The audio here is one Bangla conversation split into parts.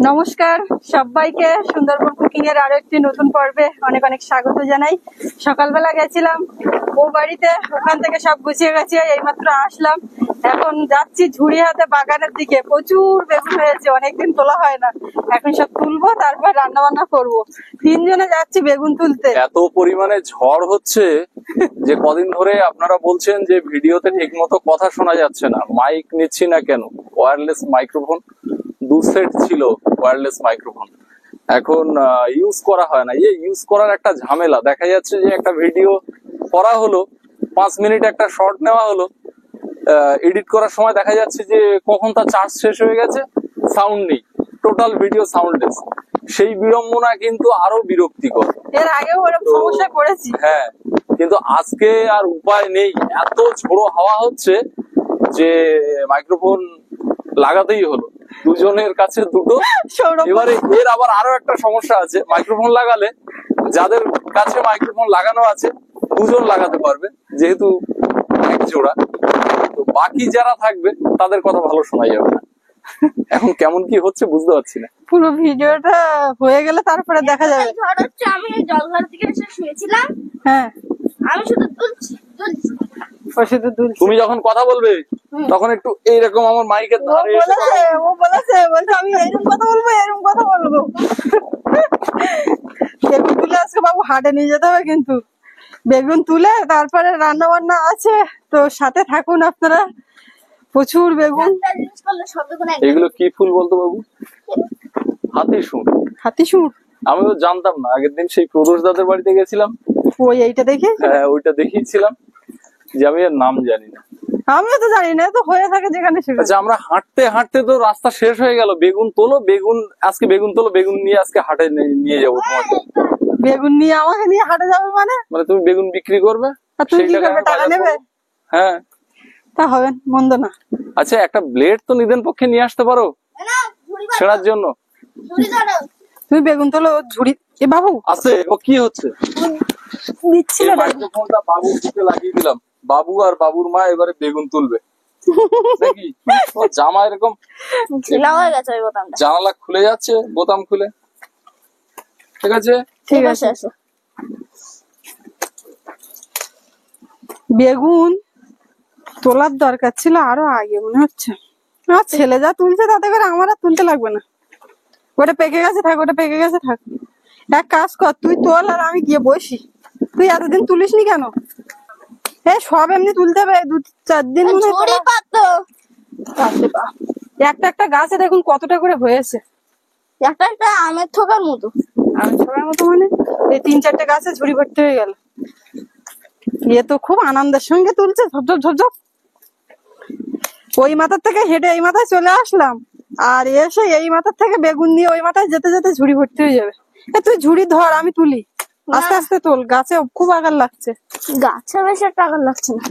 নমস্কার সবাইকে সুন্দরবন কুকিং এর আরো একটি নতুন পর্বে অনেক অনেক স্বাগত জানাই। সকালবেলা গেছিলাম ও বাড়িতে, ওখান থেকে সব গুছিয়ে গেছি, এইমাত্র আসলাম। এখন যাচ্ছি ঝুড়িহাতে বাগানের দিকে। প্রচুর বেগুন হয়েছে, অনেকদিন তোলা হয় না। এখন সব তুলবো, তারপর রান্না বান্না করবো। তিনজনে যাচ্ছি বেগুন তুলতে। এত পরিমাণে ঝড় হচ্ছে যে কদিন ধরে আপনারা বলছেন যে ভিডিওতে ঠিক মতো কথা শোনা যাচ্ছে না, মাইক নিচ্ছি না কেন। ওয়্যারলেস মাইক্রোফোন 2 সেট ছিল, ওয়্যারলেস মাইক্রোফোন এখন ইউজ করা হয় না। ইউজ করার একটা ঝামেলা। দেখা যাচ্ছে যে একটা ভিডিও করা হলো, 5 মিনিট একটা শর্ট নেওয়া হলো, এডিট করার সময় দেখা যাচ্ছে যে কখন তার চার্জ শেষ হয়ে গেছে, সাউন্ড নেই, টোটাল ভিডিও সাউন্ডলেস। সেই বিড়ম্বনা কিন্তু আরো বিরক্তিকর। এর আগেও ওরকম সমস্যায় পড়েছি। হ্যাঁ, কিন্তু আজকে আর উপায় নেই, এত ঝোড়ো হাওয়া হচ্ছে যে মাইক্রোফোন লাগাতেই হলো। দুজনের কাছে দুটো। এবারে এর আবার আরো একটা সমস্যা আছে, মাইক্রোফোন লাগালে যাদের কাছে মাইক্রোফোন লাগানো আছে দুজন লাগাতে পারবে, যেহেতু এক জোড়া। তো বাকি যারা থাকবে তাদের কথা ভালো শোনা যাবে না। এখন কেমন কি হচ্ছে বুঝতে পারছি না। পুরো ভিডিওটা হয়ে গেলে তারপরে দেখা যাবে। আমি জলঘর থেকে এসে শুয়েছিলাম। হ্যাঁ, আমি শুধু তুমি যখন কথা বলবে তখন একটু এইরকম আমার মাইকের ধারে এসে বলছে আমি এরকম কথা বলবো। বেগুন তুলে আজকে বাবু হাটে নিয়ে যেতে হবে, কিন্তু বেগুন তুলে তারপরে রান্না বান্না আছে, তো সাথে থাকুন আপনারা। প্রচুর বেগুন। এগুলো কি ফুল বলতো বাবু? হাতিশুঁড়। হাতিশুঁড় আমিও জানতাম না। আগের দিন সেই প্রদোষ দাদের বাড়িতে গেছিলাম, ওই এইটা দেখে। হ্যাঁ, ওইটা দেখিয়েছিলাম, যে আমি এর নাম জানি না। আমিও তো জানি না, তো হয়ে থাকে যেখানে সেখানে। আচ্ছা, আমরা হাঁটতে হাঁটতে তো রাস্তা শেষ হয়ে গেল। বেগুন তোলো, আজকে বেগুন তোলো, বেগুন নিয়ে আজকে হাটে নিয়ে যাবো তোমাকে। বেগুন নিয়ে আমাকে নিয়ে হাটে যাবে মানে? তুমি বেগুন বিক্রি করবে, আর তুমি কি করবে? টাকা নেবে? হ্যাঁ, তা হবে, মন্দ না। আচ্ছা, একটা ব্লেড তো নিদেন পক্ষে নিয়ে আসতে পারো ছেঁড়ার জন্য। তুমি বেগুন তোলো, ঝুড়ি। এ বাবু আছে, ও কি হচ্ছে দিচ্ছিল। মাইক্রোফোনটা বাবুর দিকে লাগিয়ে দিলাম। বাবু আর বাবুর মা এবারে বেগুন তুলবে নাকি? জামা এরকম ঢিলা হয়ে গেছে ওই বোতামটা। জানালা খুলে যাচ্ছে, বোতাম খুলে। ঠিক আছে, ঠিক আছে। বেগুন তোলার দরকার ছিল আরো আগে মনে হচ্ছে। আর ছেলে যা তুলছে তাতে করে আমার আর তুলতে লাগবে না। ওটা পেকে গেছে থাক, ওটা পেকে গেছে থাক। এক কাজ কর, তুই তোল আর আমি গিয়ে বসি। তুই এতদিন তুলিসনি কেন? সব এমনি তুলতে হবে, 2-4 দিন। একটা একটা গাছে দেখুন কতটা করে হয়েছে। একটা একটা আমের থোকার মতো। আমের থোকার মতো মানে এই 3-4টে গাছে ঝুড়ি ভর্তি হয়ে গেল। এ তো খুব আনন্দের সঙ্গে তুলছে, ঝপঝপ ঝপঝপ। ওই মাথার থেকে হেঁটে এই মাথায় চলে আসলাম, আর এসে এই মাথার থেকে বেগুন নিয়ে ওই মাথায় যেতে যেতে ঝুড়ি ভর্তি হয়ে যাবে। তুই ঝুড়ি ধর, আমি তুলি। আস্তে আস্তে তোল, গাছে খুব আগার লাগছে। গাছে বেশি একটা আগার লাগছে না,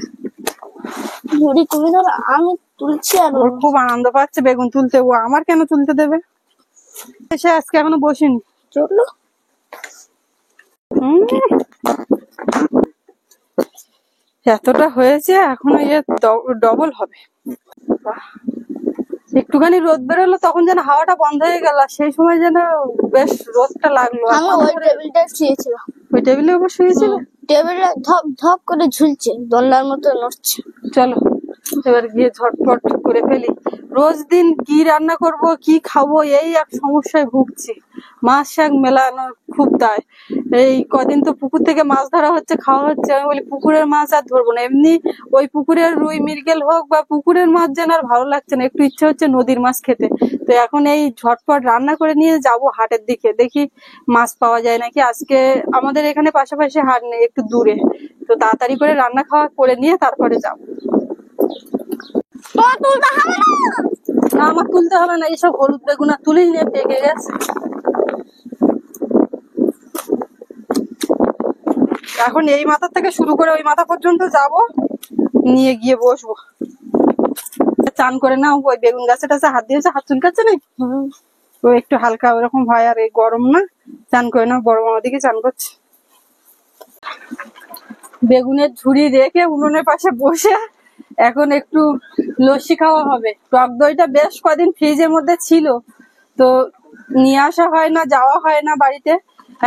ঝুড়ি তুমি ধর, আমি তুলছি। আর ওর খুব আনন্দ পাচ্ছে বেগুন তুলতে, ও আমার কেন তুলতে দেবে? এসে আজকে এখনো বসিনি। চলো। এতটা হয়েছে, এখনো ডবল হবে। একটুখানি রোদ বেরোলো তখন যেন হাওয়াটা বন্ধ হয়ে গেল, সেই সময় যেন বেশ রোদটা লাগলো। আমি ওই টেবিলটা শুয়েছিলাম। ওই টেবিলের উপর শুয়েছিল? টেবিলটা ধপ ধপ করে ঝুলছে, দোলনার মতো নড়ছে। চলো এবার গিয়ে ঝটপট করে ফেলি। রোজ দিন কি রান্না করব, কি খাবো, এই এক সমস্যায় ভুগছি। মাছ শাক মেলানোর খুব দায়। এই কদিন তো পুকুর থেকে মাছ ধরা হচ্ছে, খাওয়া হচ্ছে। আমি বলি পুকুরের মাছ আর ধরবো না, এমনি ওই পুকুরের রুই মৃগেল হোক বা পুকুরের মাছ যেন আর ভালো লাগছে না, একটু ইচ্ছে হচ্ছে নদীর মাছ খেতে। তো এখন এই ঝটপট রান্না করে নিয়ে যাব হাটের দিকে, দেখি মাছ পাওয়া যায় নাকি। আজকে আমাদের এখানে পাশাপাশি হাট নেই, একটু দূরে। তো তাড়াতাড়ি করে রান্না খাওয়া করে নিয়ে তারপরে যাবো। আমার তুলতে হবে না, এইসব হলুদ বেগুন আর তুলেই নিয়ে পেকে গেছে। এখন এই মাথা থেকে শুরু করে ওই মাথা পর্যন্ত যাব, নিয়ে গিয়ে বসবো। চান করে না, ওই বেগুন গাছে টাছে হাত দিয়েছে, হাত চুলকাচ্ছে না, ও একটু হালকা ওরকম হয়। আর এই গরম না, চান করে না, বড় মামা দিকে চান করছে। বেগুনের ঝুড়ি রেখে উনুনের পাশে বসে এখন একটু লস্যি খাওয়া হবে। টক দইটা বেশ কদিন ফ্রিজের মধ্যে ছিল, তো নিয়ে আসা হয় না, যাওয়া হয় না বাড়িতে।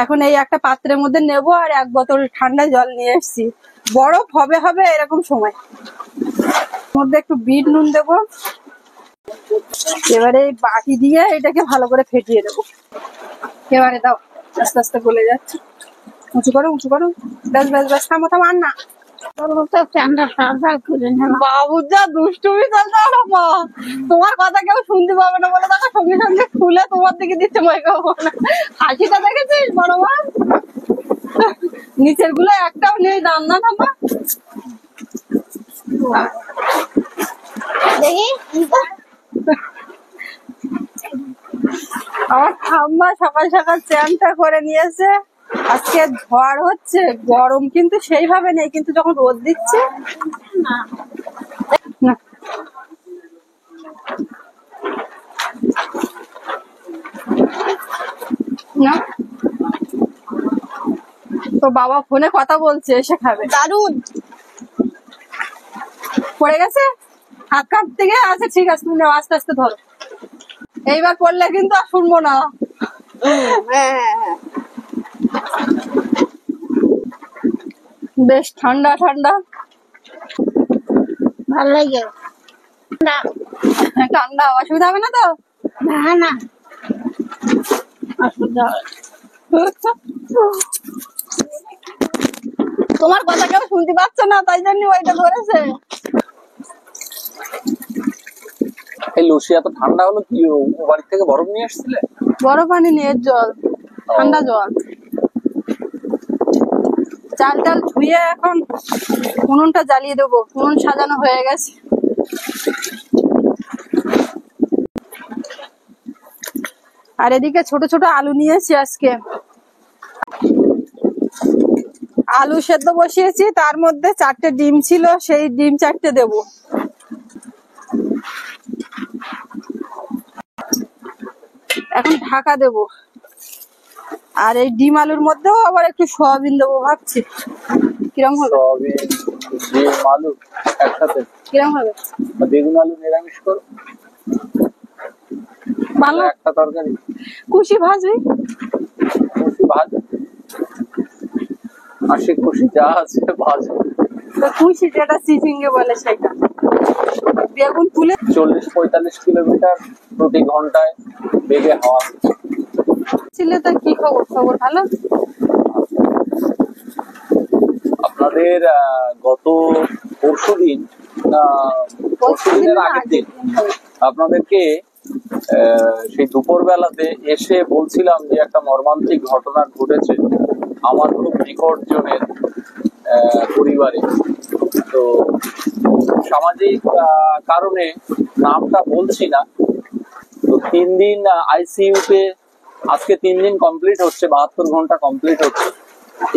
এখন এই একটা পাত্রের মধ্যে নেব আর 1 বোতল ঠান্ডা জল নিয়ে এসেছি। বরফ হবে হবে এরকম সময়। মধ্যে একটু বিট নুন দেবো। এবারে এই বাটি দিয়ে এটাকে ভালো করে ফেটিয়ে দেবো। এবারে দাও, আস্তে আস্তে গলে যাচ্ছে। উঁচু করো উঁচু করো, ব্যাস ব্যাস ব্যাস, থামো থামো, আর না। বাবু যা দুষ্টুমি চলছে মা, তোমার কথা কেউ শুনতে পাবে না বলে দেখো সঙ্গে সঙ্গে খুলে তোমার দিকে দিচ্ছে মাইক্রোফোন। হাসিটা দেখেছিস বড় মা? নিচের গুলো একটাও নেই, রান্না থামা। দেখি আমার ঠাম্মা সকাল সকাল চ্যানটা করে নিয়েছে। আজকে ঝড় হচ্ছে, গরম কিন্তু সেইভাবে নেই, কিন্তু যখন রোদ দিচ্ছে না। না, তো বাবা ফোনে কথা বলছে, এসে খাবে। দারুন। পড়ে গেছে হাত কাপ থেকে। আচ্ছা ঠিক আছে, তুমি নাও, আস্তে আস্তে ধরো। এইবার পড়লে কিন্তু আর শুনবো না। হ্যাঁ, বেশ ঠান্ডা ঠান্ডা, ভালো লাগে। ঠান্ডা, অসুবিধা হবে না তো? না না, অসুবিধা হবে না। তোমার কথা কেউ শুনতে পাচ্ছে না, তাই জন্য ওইটা ধরেছে। এই লস্যি এত ঠান্ডা হলো কি, ও বাড়ি থেকে বরফ নিয়ে এসেছিলে? বরফ পানি নিয়ে জল, ঠান্ডা জল। চাল টাল ধুয়ে এখন উনুনটা জ্বালিয়ে দেবো। উনুন সাজানো হয়ে গেছে। আর এদিকে ছোট ছোট আলু নিয়েছি আজকে। আলু সেদ্ধ বসিয়েছি, তার মধ্যে 4টে ডিম ছিল, সেই ডিম 4টে দেবো। এখন ঢাকা দেবো। আর এই ডিম আলুর মধ্যেও আবার একটু সয়াবিন দেবো ভাবছি। কিরম হবে? সয়াবিন, ডিম, আলু একসাথে? কিরম হবে? বেগুন আলু নিরামিষ করো, ভালো। একটা তরকারি। কুশি ভাজবি? খুশি ভাজ, হাসি খুশি যা আছে ভাজ। তো কুশি যেটা চিচিঙ্গে বলে সেটা। বেগুন তুলে 40-45 কিলোমিটার প্রতি ঘন্টায় বেগে হাওয়া। ছিলে তো কি খবর? খবর ভালো। আপনাদের গত পরশুদিন পরশুদিনের আগের দিন আপনাদেরকে সেই দুপুর বেলাতে এসে বলছিলাম যে একটা মর্মান্তিক ঘটনা ঘটেছে আমার খুব নিকট জনের পরিবারে। তো সামাজিক কারণে নামটা বলছি না। তো 3 দিন আইসিইউতে, আজকে 3 দিন কমপ্লিট হচ্ছে, 72 ঘন্টা কমপ্লিট হচ্ছে।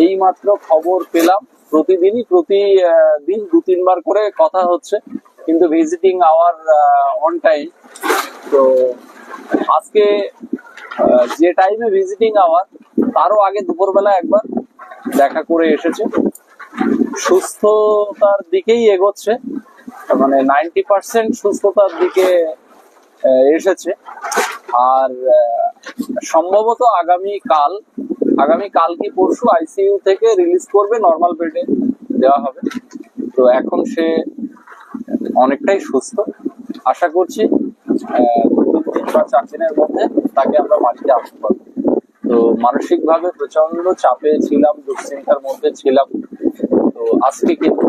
এই মাত্র খবর পেলাম। প্রতিদিনই প্রতিদিন 2-3 বার করে কথা হচ্ছে, কিন্তু ভিজিটিং আওয়ার অন টাইম। তো আজকে যে টাইমে ভিজিটিং আওয়ার, তারও আগে দুপুরবেলা একবার দেখা করে এসেছে। সুস্থতার দিকেই এগোচ্ছে, মানে 90% সুস্থতার দিকে এসেছে। আর সম্ভবত আগামীকাল কি পরশু আইসিইউ থেকে রিলিজ করবে, নর্মাল বেডে দেওয়া হবে। তো এখন সে অনেকটাই সুস্থ। আশা করছি 2-3 বা 4 দিনের মধ্যে তাকে আমরা বাড়িতে আসতে পারবো। তো মানসিক ভাবে প্রচন্ড চাপে ছিলাম, দুশ্চিন্তার মধ্যে ছিলাম। তো আজকে কিন্তু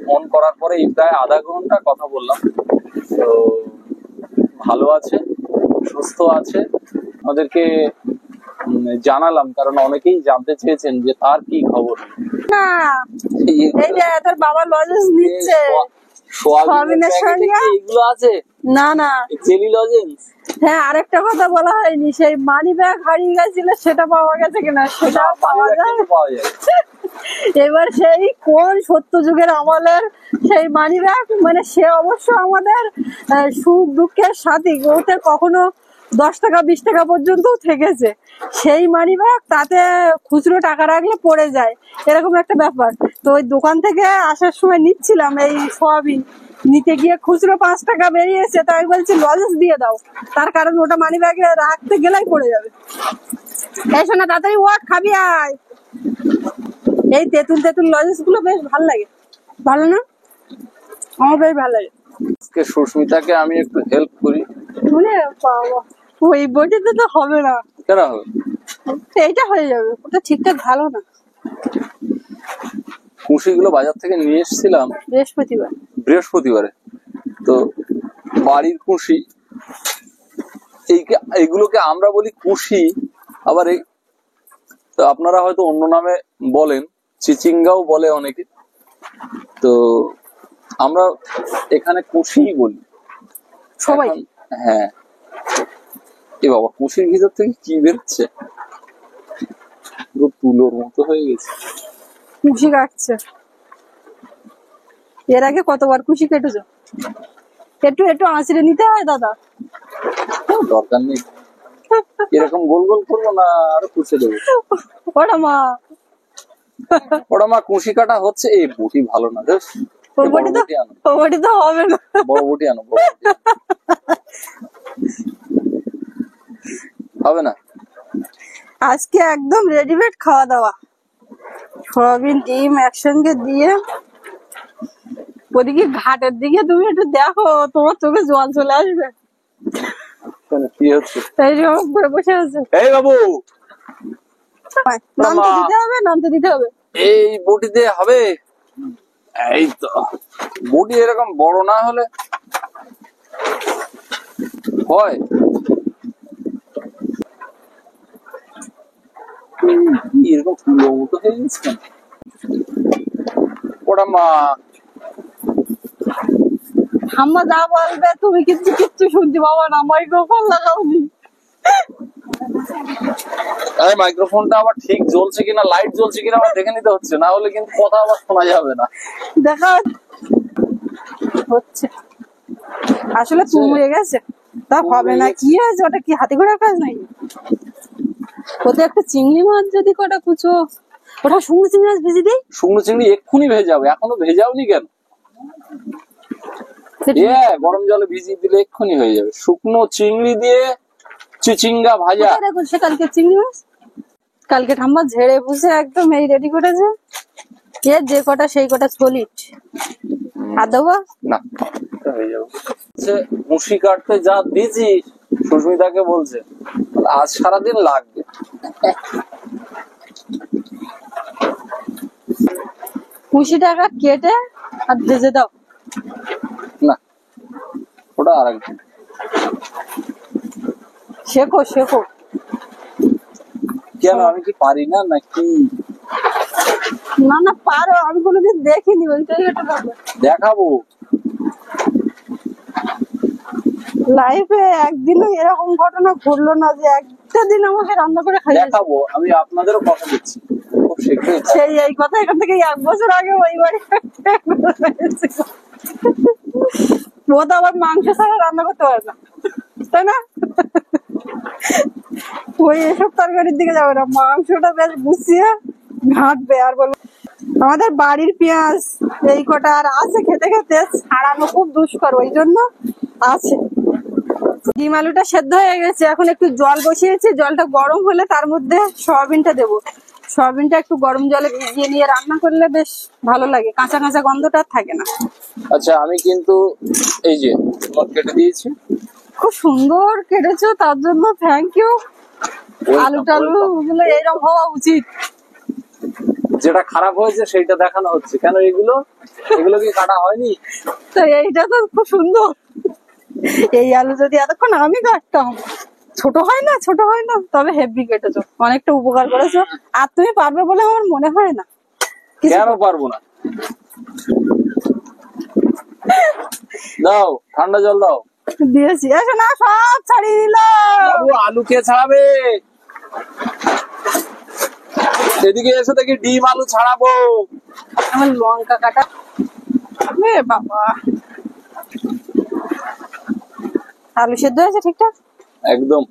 ফোন করার পরে প্রায় আধা ঘন্টা কথা বললাম। তো ভালো আছে, সুস্থ আছে। আমাদেরকে জানালাম, কারণ অনেকেই জানতে চেয়েছেন যে তার কি খবর। না, এই যে তোর বাবা লজেন্স নিচ্ছে। সোয়াবিনের সঙ্গে এগুলো আছে? না না, জেলি লজেন্স। হ্যাঁ, আরেকটা কথা বলা হয়নি, সেই মানি ব্যাগ হারিয়ে গেছিল, সেটা পাওয়া গেছে কিনা? সেটাও পাওয়া যায়। এবার সেই কোন সত্য যুগের আমলের সেই মানি ব্যাগ, মানে সে অবশ্য আমাদের সুখ দুঃখের সাথী, ওতে কখনো 10 টাকা 20 টাকা পর্যন্ত থেকেছে। সেই মানি ব্যাগ তাতে খুচরো টাকা রাখলে পড়ে যায়, এরকম একটা ব্যাপার। তো ওই দোকান থেকে আসার সময় নিচ্ছিলাম এই সয়াবিন, নিতে গিয়ে খুচরো 5 টাকা বেরিয়েছে, তাই বলছি লজেন্স দিয়ে দাও, তার কারণ ওটা মানি ব্যাগে রাখতে গেলেই পড়ে যাবে। এই শোনা তাড়াতাড়ি ওয়াট খাবি আয়। এই তেঁতুল তেঁতুল লজেন্স গুলো বেশ ভালো লাগে, ভালো না? আমার বেশ ভালো লাগে। আজকে সুস্মিতাকে আমি একটু হেল্প করি। মানে বাবা, ওই বটিতে তো হবে না, কেন হবে? এইটা হয়ে যাবে, ওটা ঠিকঠাক ভালো না। কুশিগুলো বাজার থেকে নিয়ে এসেছিলাম বৃহস্পতিবারে। তো বাড়ির কুশি, এইগুলোকে আমরা বলি কুশি, আবার তো আপনারা হয়তো অন্য নামে বলেন, চিচিঙ্গাও বলে অনেকে। তো আমরা এখানে কুশি বলি সবাই। হ্যাঁ। এ বাবা, কুশির ভিতর থেকে কি বেরোচ্ছে? পুরো তুলোর মতো হয়ে গেছে। কুশি কাটছে। এর আগে কতবার কুশি কেটেছো? একটু একটু আঁচড়ে নিতে হয় দাদা। দরকার নেই, এরকম গোল গোল করবো না, আরো কুশে দেবো। ওটা মা কুশি কাটা হচ্ছে। এই বটি ভালো না, বেশ বটি তো হবে না, বড় বটি আনো, হবে না। আজকে একদম রেডিমেড খাওয়া দাওয়া, সয়াবিন ডিম একসঙ্গে দিয়ে। ওদিকে ঘাটের দিকে তুমি একটু দেখো, তোমার চোখে জল চলে আসবে। কি হচ্ছে? বসে আছে। এই বাবু, নামতে দিতে হবে। এই বটিতে হবে? এই তো বটি এরকম বড় না হলে হয়? এরকম ফুলের মতো হয়ে গেছে। ওটা মা ঠাম্মা যা বলবে তুমি কিন্তু কিচ্ছু শুনতে পাবো না, মাইক্রোফোন লাগাওনি। মাইক্রোফোনটা আবার ঠিক জ্বলছে কিনা, লাইট জ্বলছে কিনা আমার দেখে নিতে হচ্ছে, না হলে কিন্তু কথা আবার শোনা যাবে না। দেখা হচ্ছে আসলে তুমড়ে গেছে, তা হবে না। কি হয়েছে? ওটা কি হাতে ঘোড়ার কাজ নাকি? ওতে একটা চিংড়ি মাছ যদি কটা কুচো, ওটা শুকনো চিংড়ি মাছ ভেজে দিই। শুকনো চিংড়ি এক্ষুনি ভেজাবে, এখনো ভেজাওনি কেন? গরম জলে ভিজিয়ে দিলে এক্ষুনি হয়ে যাবে। শুকনো চিংড়ি দিয়ে চিচিঙ্গা ভাজা। সে কালকে চিংড়ি মাছ, কালকে ঠাম্মা ঝেড়ে বুঝে একদম এই রেডি করেছে। যে কটা সেই কটা সলিড আর দেবো না, হয়ে যাবে। মুশি কাটতে যা দিয়েছি, সুস্মিতাকে বলছে আজ সারাদিন লাগবে। কুশি টাকা কেটে আর ভেজে দাও। না, ওটা আর একদিন শেখো শেখো। কেন, আমি কি পারি না নাকি? না না পারো, আমি কোনোদিন দেখিনি, ওইটাই একটা ব্যাপার। দেখাবো। লাইফে একদিনও এরকম ঘটনা ঘটলো না যে একটা দিন আমাকে রান্না করে খাইয়েছে। দেখাবো, আমি আপনাদেরও কথা দিচ্ছি। সেই এই কথা এখান থেকে 1 বছর আগে ওই বাড়ি ও তো আবার মাংস ছাড়া রান্না করতে পারে না, তাই না? ওই এসব তরকারির দিকে যাবে না, মাংসটা বেশ গুছিয়ে ঘাঁটবে আর বলবো। আমাদের বাড়ির পেঁয়াজ এই কটা আর আছে, খেতে খেতে ছাড়ানো খুব দুষ্কর, ওই জন্য আছে। ডিম আলুটা সেদ্ধ হয়ে গেছে, এখন একটু জল বসিয়েছি, জলটা গরম হলে তার মধ্যে সয়াবিনটা দেবো। সয়াবিনটা একটু গরম জলে ভিজিয়ে নিয়ে রান্না করলে বেশ ভালো লাগে, কাঁচা কাঁচা গন্ধটা থাকে না। আচ্ছা, আমি কিন্তু এই যে কেটে দিয়েছি, খুব সুন্দর কেটেছো, তার জন্য থ্যাংক ইউ। আলু টালু গুলো এইরকম হওয়া উচিত। যেটা খারাপ হয়েছে সেইটা দেখানো হচ্ছে, কেন এগুলো কি কাটা হয়নি? তো এইটা তো খুব সুন্দর। এই আলু যদি এতক্ষণ আমি কাটতাম, ছোট হয় না, ছোট হয় না, তবে হেভি কেটেছো, অনেকটা উপকার করেছো। আর তুমি পারবে বলে আমার মনে হয় না। কেন পারবো না? দাও, ঠান্ডা জল দাও। দিয়েছি, এসো না, সব ছাড়িয়ে দিলাম। আলু কে ছাড়াবে? এদিকে এসে দেখি ডিম আলু ছাড়াবো। আমার লঙ্কা কাটা, বাবা। আলু সেদ্ধ হয়েছে ঠিকঠাক? একদম।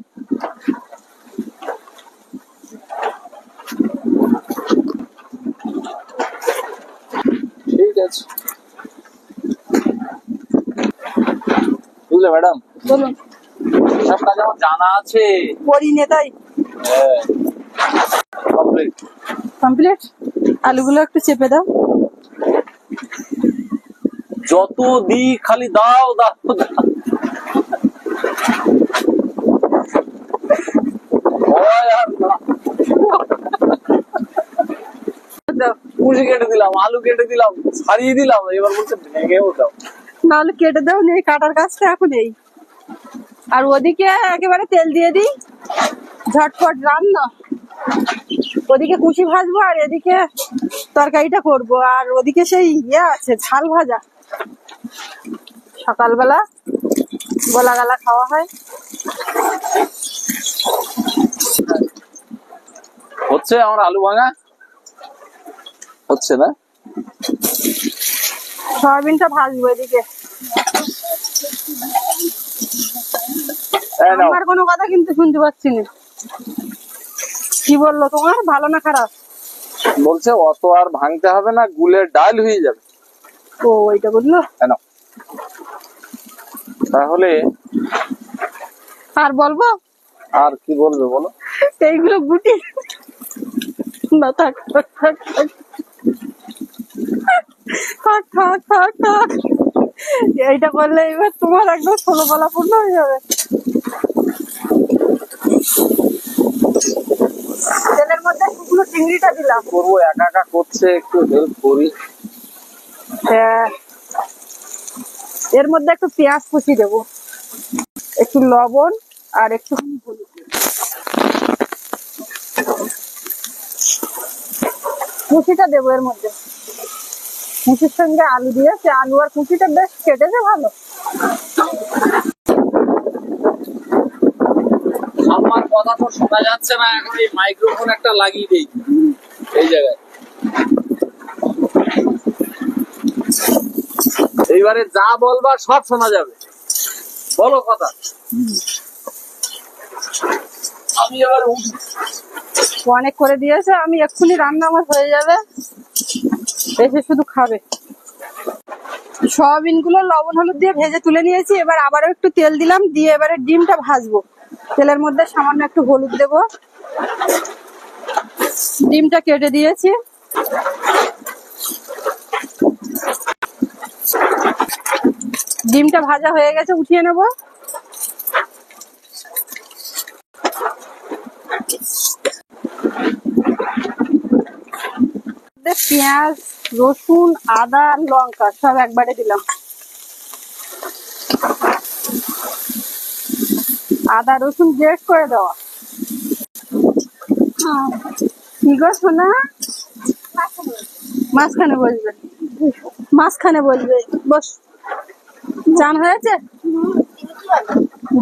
ঠিক আছে, বুঝলে ম্যাডাম, বলুন। সব কাজ আমার জানা আছে। করি নে তাই। হ্যাঁ, কমপ্লিট। কমপ্লিট। আলুগুলো একটু চেপে দাও। যত দি খালি দাও দাও দাও। হয় আর না। দাও। কুচি কেটে দিলাম, আলু কেটে দিলাম, ছাড়িয়ে দিলাম, এবার বলছে ভেঙেও দাও। নাহলে কেটে দাও, নেই কাটার কাজটা এখন এই। আর ওদিকে একেবারে তেল দিয়ে দিই, ঝটপট রান্না। ওদিকে কুচি ভাজবো আর এদিকে তরকারিটা করব। আর ওদিকে সেই আছে ঝাল ভাজা, সকালবেলা গোলা গালা খাওয়া হয়। হচ্ছে আমার আলু ভাঙা হচ্ছে না। সয়াবিনটা ভাজবো এদিকে। এই নাও। আমার কোনো কথা কিন্তু শুনতে পাচ্ছি না। কি বললো তোমার, ভালো না খারাপ? বলছে অত আর ভাঙতে হবে না, গুলের ডাল হয়ে যাবে। ও ওইটা বললো। কেন তাহলে আর বলবো? আর কি বলবে বলো? এইগুলো গুটি না, থাক থাক থাক থাক থাক থাক থাক থাক। এইটা করলে এবার তোমার একদম 16 পালা পূর্ণ হয়ে যাবে। তেলের মধ্যে শুকনো চিংড়িটা দিলাম। করবো, একা একা করছে, একটু হেল্প করি। হ্যাঁ, এর মধ্যে একটু পেঁয়াজ কুচি দেবো, একটু লবণ আর একটু হলুদ দেবো। কুচিটা দেবো এর মধ্যে। কুচির সঙ্গে আলু দিয়েছে, আলু আর কুচিটা বেশ কেটেছে ভালো। আমার কথা তো শোনা যাচ্ছে না, এখন এই মাইক্রোফোন একটা লাগিয়ে দেই এই জায়গায়। এইবারে যা বলবা সব শোনা যাবে, বলো কথা। আমি এবার অনেক করে দিয়েছে, আমি এক্ষুনি রান্না আমার হয়ে যাবে, এসে শুধু খাবে। সয়াবিন গুলো লবণ হলুদ দিয়ে ভেজে তুলে নিয়েছি। এবার আবারও একটু তেল দিলাম, দিয়ে এবারে ডিমটা ভাজবো। তেলের মধ্যে সামান্য একটু হলুদ দেব, ডিমটা কেটে দিয়েছি। ডিমটা ভাজা হয়ে গেছে, উঠিয়ে নেব। পেঁয়াজ, রসুন, আদা, লঙ্কা সব একবারে দিলাম। আদা রসুন গ্রেট করে দেওয়া। কি গো সোনা, মাঝখানে বসবে, মাঝখানে বসবে, বস। চান হয়েছে?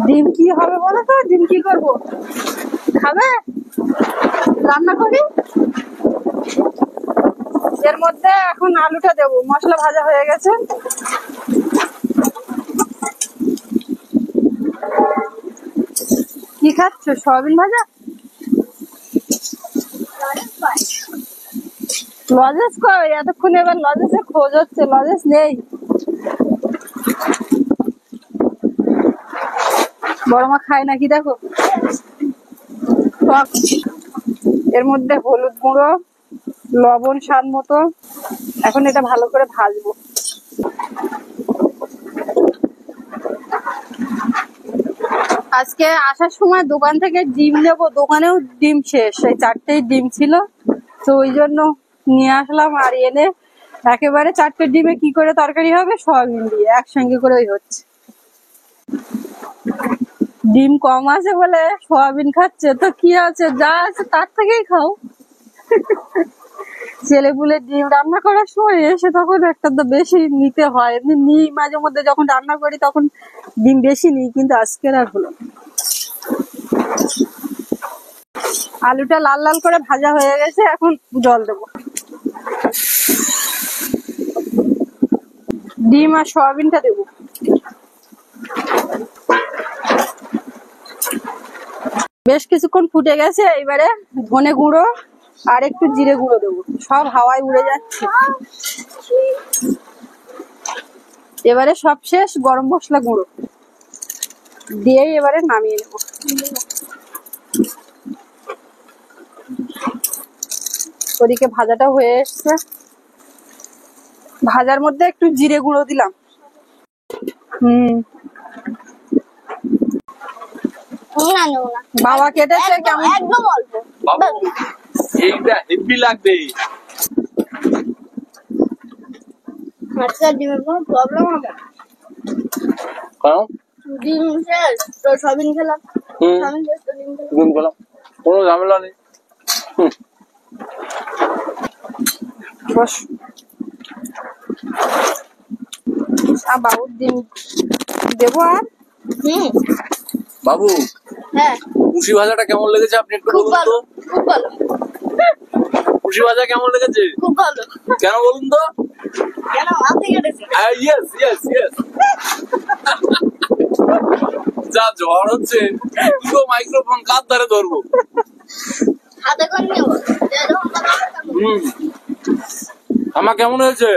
ডিম কি হবে বলো তো? ডিম কি করবো, খাবে? রান্না করি। এর মধ্যে এখন আলুটা দেবো, মশলা ভাজা হয়ে গেছে। কি খাচ্ছ, সয়াবিন ভাজা? লজেস কই এতক্ষণ, এবার লজেসের খোঁজ হচ্ছে, লজেস নেই। বড় মা খায় নাকি দেখো। টক। এর মধ্যে হলুদ গুঁড়ো, লবণ স্বাদ মতো। এখন এটা ভালো করে ভাজবো। আজকে আসার সময় দোকান থেকে ডিম নেবো, দোকানেও ডিম শেষ, এই 4টেই ডিম ছিল, তো ওই জন্য নিয়ে আসলাম। আর এনে একেবারে 4টে ডিমে কি করে তরকারি হবে, সয়াবিন দিয়ে একসঙ্গে করে হচ্ছে। ডিম কম আছে বলে সয়াবিন খাচ্ছে, তো কি আছে, যা আছে তার থেকেই খাও। ছেলে পুলে ডিম রান্না করার সময় এসে তখন একটা তো বেশি নিতে হয়, এমনি নিই মাঝে মধ্যে, যখন রান্না করি তখন ডিম বেশি নিই, কিন্তু আজকের আর হলো। আলুটা লাল লাল করে ভাজা হয়ে গেছে, এখন জল দেবো। ডিম আর সয়াবিনটা দেবো। বেশ কিছুক্ষণ ফুটে গেছে, এবারে ধনে গুঁড়ো আর একটু জিরে গুঁড়ো দেবো, সব হাওয়ায় উড়ে যাচ্ছে। এবারে সব শেষ, গরম মশলা গুঁড়ো দিয়ে এবারে নামিয়ে নেব। ওদিকে ভাজাটা হয়ে এসছে, ভাজার মধ্যে একটু জিরে গুঁড়ো দিলাম। না নেব না, বাবা কেটেছে কেমন? একদম অল্প। বাবু এইটা হেভি লাগবে। আচ্ছা, ডিমের কোনো প্রবলেম হবে? কারণ ডিম শেষ তো, সবিন খেলাম। সবিন শেষ তো ডিম খেলাম। ডিম খেলাম, কোনো ঝামেলা নেই। বস। বাবু ডিম দেবো। আর বাবু হ্যাঁ, কুশি ভাজাটা কেমন লেগেছে আপনি একটু খুব বলুন ভালো, তো। খুব ভালো, কুশি ভাজা কেমন লেগেছে খুব ভালো। কেন বলুন তো। কেন আপনি কেটেছে? Yes yes yes. যা ঝড় হচ্ছে, দুটো মাইক্রোফোন কার ধারে ধরবো। হাতে করে নেব, যখন কথা হবে তখন। আমার কেমন হয়েছে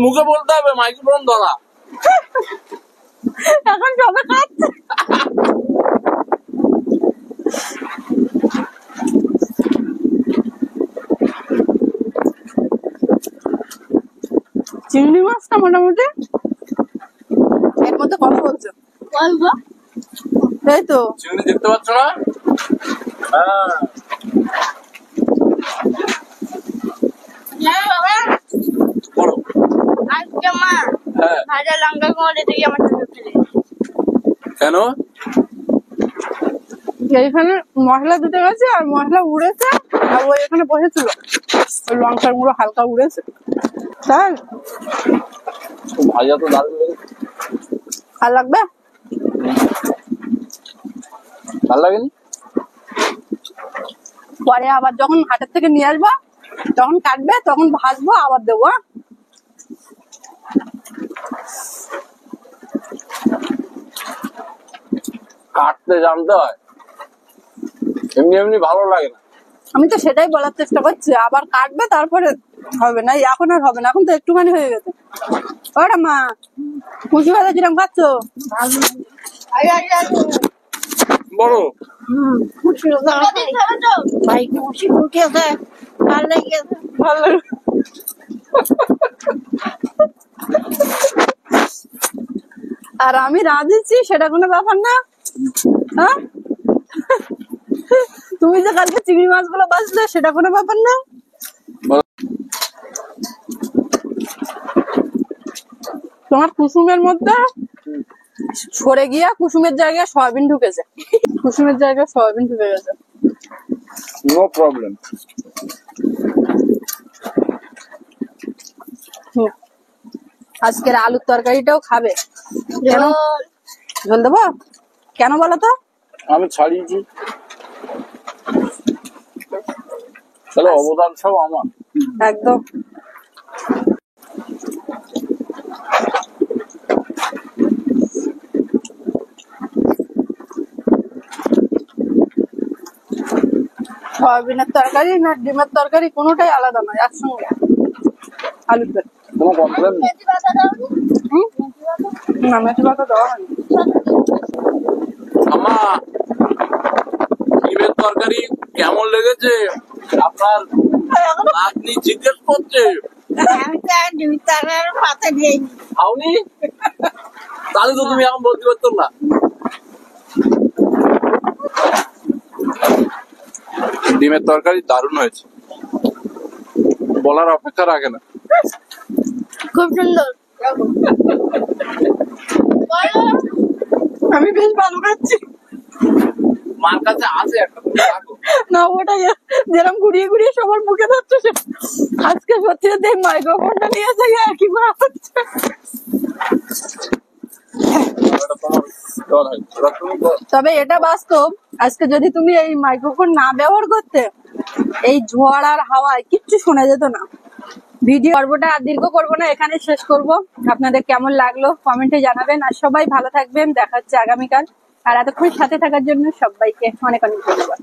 মুখে বলতে হবে, মাইক্রোফোন ধরা। এখন সবে খাচ্ছে। চিংড়ি মাছটা মোটামুটি এর মধ্যে কত বলছো? বলবো এই তো চিংড়ি দেখতে পাচ্ছ না? হ্যাঁ না বাবা, বলো। আজকে মা হ্যাঁ ভাজা লঙ্কা করে দিয়ে আমার চোখে ফেলে। কেন? এইখানে মশলা দিতে গেছে আর মশলা উড়েছে, আর ওই এখানে বসেছিল, ওই লঙ্কার গুঁড়ো হালকা উড়েছে। তাই ভাজা তো দারুণ লেগেছে। আর লাগবে? ভালো লাগেনি? পরে আবার যখন হাটের থেকে নিয়ে আসবো তখন কাটবে, তখন ভাজবো, আবার দেবো। কাটতে জানতে হয়, এমনি এমনি ভালো লাগে না। আমি তো সেটাই বলার চেষ্টা করছি, আবার কাটবে তারপরে হবে না, এখন আর হবে না, এখন তো একটুখানি হয়ে গেছে। ওরা মা কুচি ভাজা কিরম খাচ্ছ? বড় ভাই খুশি ফুটেছে, ভালো লেগেছে। ভালো লাগে। আর আমি রাঁধেছি সেটা কোনো ব্যাপার না। হ্যাঁ, তুমি যে কালকে চিংড়ি মাছগুলো বাঁচলে সেটা কোনো ব্যাপার না। তোমার কুসুমের মধ্যে সরে গিয়া কুসুমের জায়গায় সয়াবিন ঢুকেছে, কুসুমের জায়গায় সয়াবিন ঢুকে গেছে। No problem. আজকের আলুর তরকারিটাও খাবে? কেন ঝোল। ঝোল দেবো? কেন বলো তো? আমি ছাড়িয়েছি, তাহলে অবদান সব আমার। একদম। সয়াবিনের তরকারি না ডিমের তরকারি কোনোটাই আলাদা নয়, একসঙ্গে আলুর তরকারি। কোনো কমপ্লেন নেই। মেথি পাতা দাও নি? হুম? মেথি পাতা? না, মেথি পাতা দেওয়া হয়নি। আমা ডিমের তরকারি কেমন লেগেছে আপনার আপনি জিজ্ঞেস করছে? আমি তো আর ডিমের তরকারি পাতা দিইনি। খাওনি? তাহলে তো তুমি এখন বলতে পারতো না। ডিমের তরকারি দারুণ হয়েছে, বলার অপেক্ষা রাখে না। খুব সুন্দর। বলো। আমি বেশ ভালো খাচ্ছি। মার কাছে আছে একটা, তুমি রাখো। না, ওটা যেরকম ঘুরিয়ে ঘুরিয়ে সবার মুখে ধরছে সে, আজকে সত্যি সত্যি মাইক্রোফোনটা নিয়ে এসে একই করা হচ্ছে। এটা তোমার জল হয়, এবার তুমি বলো। তবে এটা বাস্তব, আজকে যদি তুমি এই মাইক্রোফোন না ব্যবহার করতে, এই ঝড় আর হাওয়ায় কিচ্ছু শোনা যেত না। ভিডিও পর্বটা আর দীর্ঘ করবো না, এখানে শেষ করব। আপনাদের কেমন লাগলো কমেন্টে জানাবেন, আর সবাই ভালো থাকবেন। দেখা হচ্ছে আগামীকাল। আর এতক্ষণ সাথে থাকার জন্য সবাইকে অনেক অনেক ধন্যবাদ।